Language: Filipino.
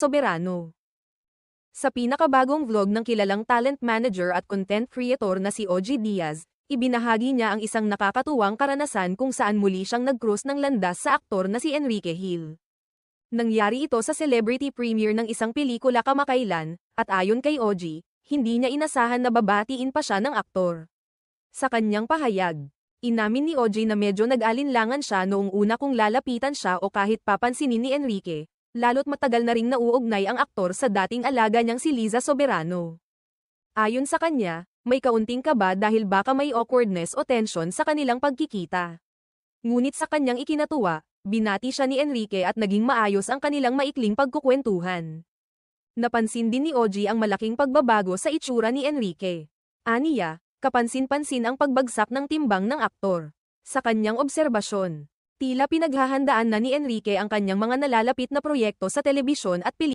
Soberano. Sa pinakabagong vlog ng kilalang talent manager at content creator na si OG Diaz, ibinahagi niya ang isang nakakatuwang karanasan kung saan muli siyang nag-cross ng landas sa aktor na si Enrique Hill. Nangyari ito sa celebrity premiere ng isang pelikula kamakailan, at ayon kay OG, hindi niya inasahan na babatiin pa siya ng aktor. Sa kanyang pahayag, inamin ni OG na medyo nag-alinlangan siya noong una kung lalapitan siya o kahit papansinin ni Enrique, lalo't matagal na ring nauugnay ang aktor sa dating alaga niyang si Liza Soberano. Ayon sa kanya, may kaunting kaba dahil baka may awkwardness o tension sa kanilang pagkikita. Ngunit sa kanyang ikinatuwa, binati siya ni Enrique at naging maayos ang kanilang maikling pagkukwentuhan. Napansin din ni OG ang malaking pagbabago sa itsura ni Enrique. Aniya, kapansin-pansin ang pagbagsak ng timbang ng aktor. Sa kanyang obserbasyon, tila pinaghahandaan na ni Enrique ang kanyang mga nalalapit na proyekto sa telebisyon at pelikula.